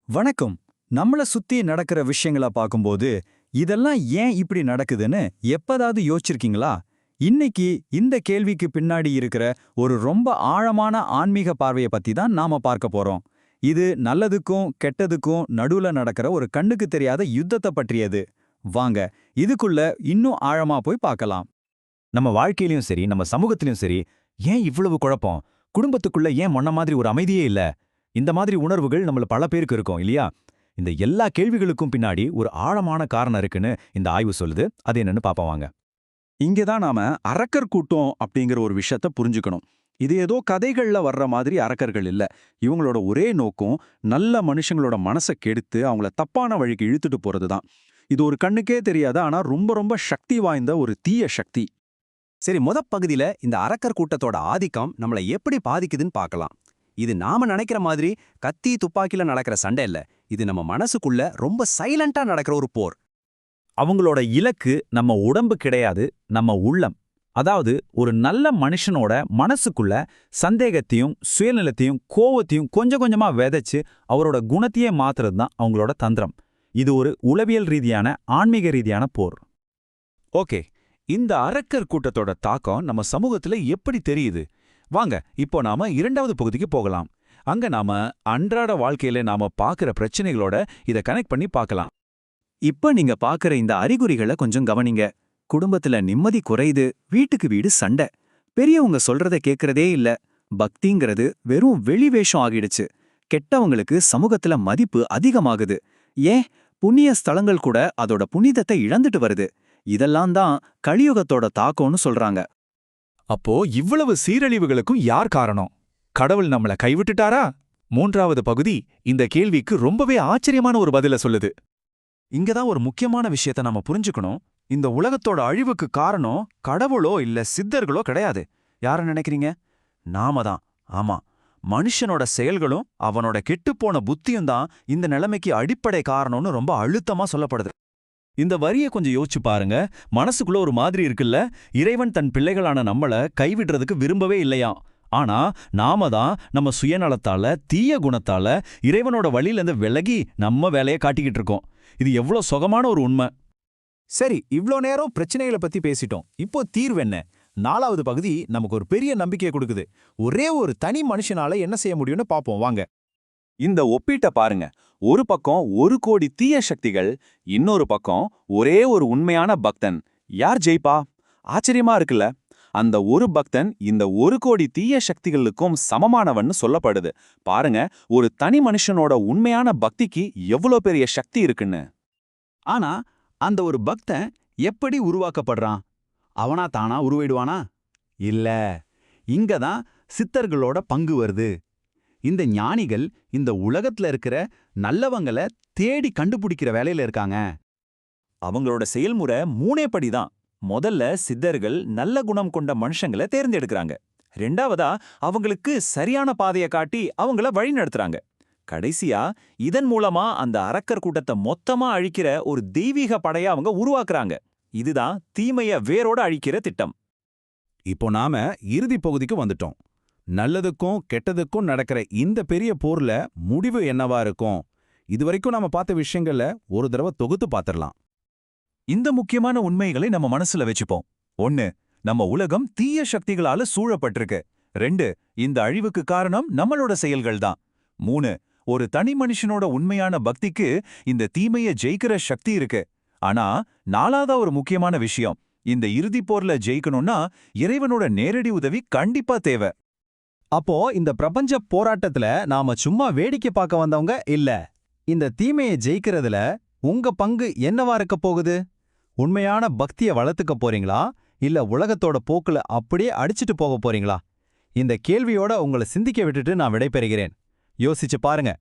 வணக்கம். நம்மள சுத்தி நடக்கிற விஷயங்கள பார்க்கும்போது, இதெல்லாம் ஏன் இப்படி நடக்குதுன்னு எப்பதாவது யோசிச்சிருக்கீங்களா? இன்னைக்கு இந்த கேள்விக்கு பின்னாடி இருக்கிற ஒரு ரொம்ப ஆழமான ஆன்மீக பார்வைய பத்தி தான் நாம பார்க்க போறோம். இது நல்லதுக்கும் கெட்டதுக்கும் நடுவுல நடக்கிற ஒரு கண்ணுக்கு தெரியாத யுத்தத்த பற்றியது. வாங்க, இதுக்குள்ள இன்னும் ஆழமா போய் பார்க்கலாம். நம்ம வாழ்க்கையிலயும் சரி, நம்ம சமூகத்திலயும் சரி, ஏன் இவ்வளவு குழப்பம்? குடும்பத்துக்குள்ள ஏன் முன்ன மாதிரி ஒரு அமைதியே இல்ல? இந்த மாதிரி உணர்வுகள் நம்மள பல பேருக்கு இருக்கும் இல்லையா? இந்த எல்லா கேள்விகளுக்கும் பின்னாடி ஒரு ஆழமான காரணம் இருக்குன்னு இந்த ஆய்வு சொல்லுது. அது என்னன்னு பாப்போம் வாங்க. இங்க தான் நாம அரக்கர் கூட்டம் அப்படிங்கிற ஒரு விஷயத்த புரிஞ்சுக்கணும். இது ஏதோ கதைகள்ல வர்ற மாதிரி அரக்கர்கள் இல்ல. இவங்களோட ஒரே நோக்கம் நல்ல மனுஷங்களோட மனசை கெடுத்து அவங்கள தப்பான வழிக்கு இழுத்துட்டு போறது தான். இது ஒரு கண்ணுக்கே தெரியாத ஆனா ரொம்ப ரொம்ப சக்தி வாய்ந்த ஒரு தீய சக்தி. சரி, பகுதியில இந்த அரக்கர் கூட்டத்தோட ஆதிக்கம் நம்மள எப்படி பாதிக்குதுன்னு பார்க்கலாம். இது நாம நினைக்கிற மாதிரி கத்தி துப்பாக்கில நடக்கிற சண்டை இல்ல. இது நம்ம மனசுக்குள்ள ரொம்ப சைலண்டா நடக்கிற ஒரு போர். அவங்களோட இலக்கு நம்ம உடம்பு கிடையாது, நம்ம உள்ளம். அதாவது ஒரு நல்ல மனுஷனோட மனசுக்குள்ள சந்தேகத்தையும் சுயநலத்தையும் கோவத்தையும் கொஞ்சம் கொஞ்சமா விதைச்சு அவரோட குணத்தையே மாத்துறது தான் அவங்களோட தந்திரம். இது ஒரு உளவியல் ரீதியான ஆன்மீக ரீதியான போர். ஓகே, இந்த அரக்கர் கூட்டத்தோட தாக்கம் நம்ம சமூகத்துல எப்படி தெரியுது? வாங்க, இப்போ நாம இரண்டாவது பகுதிக்கு போகலாம். அங்க நாம அன்றாட வாழ்க்கையில நாம பாக்குற பிரச்சனைகளோட இத கனெக்ட் பண்ணி பார்க்கலாம். இப்ப நீங்க பாக்குற இந்த அறிகுறிகளை கொஞ்சம் கவனிங்க. குடும்பத்துல நிம்மதி குறையுது, வீட்டுக்கு வீடு சண்டை, பெரியவங்க சொல்றத கேக்குறதே இல்ல, பக்திங்கிறது வெறும் வெளிவேஷம் ஆகிடுச்சு, கெட்டவங்களுக்கு சமூகத்துல மதிப்பு அதிகமாகுது, ஏன் புண்ணிய ஸ்தலங்கள் கூட அதோட புனிதத்தை இழந்துட்டு வருது. இதெல்லாம் தான் கலியுகத்தோட தாக்கம்னு சொல்றாங்க. அப்போ இவ்வளவு சீரழிவுகளுக்கும் யார் காரணம்? கடவுள் நம்மள கைவிட்டுட்டாரா? மூன்றாவது பகுதி இந்த கேள்விக்கு ரொம்பவே ஆச்சரியமான ஒரு பதில சொல்லுது. இங்கதான் ஒரு முக்கியமான விஷயத்த நாம புரிஞ்சுக்கணும். இந்த உலகத்தோட அழிவுக்கு காரணம் கடவுளோ இல்ல சித்தர்களோ கிடையாது. யார நினைக்கிறீங்க? நாம தான். ஆமா, மனுஷனோட செயல்களும் அவனோட கெட்டுப்போன புத்தியும் தான் இந்த நிலைமைக்கு அடிப்படை காரணம்னு ரொம்ப அழுத்தமா சொல்லப்படுது. இந்த வரியை கொஞ்சம் யோசிச்சு பாருங்க. மனசுக்குள்ள ஒரு மாதிரி இருக்குல்ல, இறைவன் தன் பிள்ளைகளான நம்மள கைவிடுறதுக்கு விரும்பவே இல்லையாம். ஆனா நாம தான் நம்ம சுயநலத்தால தீய குணத்தால இறைவனோட வழியிலேருந்து விலகி நம்ம வேலையை காட்டிக்கிட்டு இருக்கோம். இது எவ்வளோ சுகமான ஒரு உண்மை. சரி, இவ்ளோ நேரம் பிரச்சனைகளை பத்தி பேசிட்டோம். இப்போ தீர்வு என்ன? நாலாவது பகுதி நமக்கு ஒரு பெரிய நம்பிக்கையை கொடுக்குது. ஒரே ஒரு தனி மனுஷனால என்ன செய்ய முடியும்னு பாப்போம் வாங்க. இந்த ஒப்பீட்ட பாருங்க. ஒரு பக்கம் 1,00,00,000 தீய சக்திகள், இன்னொரு பக்கம் ஒரே ஒரு உண்மையான பக்தன். யார் ஜெயிப்பா? ஆச்சரியமா இருக்குல்ல? அந்த ஒரு பக்தன் இந்த 1,00,00,000 தீய சக்திகளுக்கும் சமமானவன்னு சொல்லப்படுது. பாருங்க, ஒரு தனி மனுஷனோட உண்மையான பக்திக்கு எவ்வளோ பெரிய சக்தி இருக்குன்னு. ஆனா அந்த ஒரு பக்தன் எப்படி உருவாக்கப்படுறான்? அவனா தானா உருவிடுவானா? இல்ல. இங்கதான் சித்தர்களோட பங்கு வருது. இந்த ஞானிகள் இந்த உலகத்துல இருக்கிற நல்லவங்கள தேடி கண்டுபிடிக்கிற வேலையில இருக்காங்க. அவங்களோட செயல்முறை 3 படிதான். முதல்ல சித்தர்கள் நல்ல குணம் கொண்ட மனுஷங்களை தேர்ந்தெடுக்கிறாங்க. ரெண்டாவதா அவங்களுக்கு சரியான பாதையை காட்டி அவங்கள வழி நடத்துறாங்க. கடைசியா இதன் மூலமா அந்த அரக்கர் கூட்டத்தை மொத்தமா அழிக்கிற ஒரு தெய்வீக படையை அவங்க உருவாக்குறாங்க. இதுதான் தீமைய வேரோட அழிக்கிற திட்டம். இப்போ நாம இறுதி பகுதிக்கு வந்துட்டோம். நல்லதுக்கும் கெட்டதுக்கும் நடக்கிற இந்த பெரிய போர்ல முடிவு என்னவா இருக்கும்? இதுவரைக்கும் நாம பார்த்த விஷயங்கள ஒரு தடவை தொகுத்து பார்த்திடலாம். இந்த முக்கியமான உண்மைகளை நம்ம மனசுல வச்சுப்போம். 1. நம்ம உலகம் தீய சக்திகளால சூழப்பட்டிருக்கு. 2. இந்த அழிவுக்கு காரணம் நம்மளோட செயல்கள் தான். 3. ஒரு தனி மனுஷனோட உண்மையான பக்திக்கு இந்த தீமையை ஜெயிக்கிற சக்தி இருக்கு. ஆனா 4ஆவதா ஒரு முக்கியமான விஷயம், இந்த இறுதிப் போர்ல ஜெயிக்கணும்னா இறைவனோட நேரடி உதவி கண்டிப்பா தேவை. அப்போ இந்த பிரபஞ்ச போராட்டத்துல நாம சும்மா வேடிக்கை பார்க்க வந்தவங்க இல்ல. இந்த தீமையை ஜெயிக்கிறதுல உங்க பங்கு என்னவா இருக்க போகுது? உண்மையான பக்தியை வளர்த்துக்க போறீங்களா, இல்ல உலகத்தோட போக்குல அப்படியே அடிச்சிட்டு போக போறீங்களா? இந்த கேள்வியோட உங்களை சிந்திக்க விட்டுட்டு நான் விடைபெறுகிறேன். யோசிச்சு பாருங்க.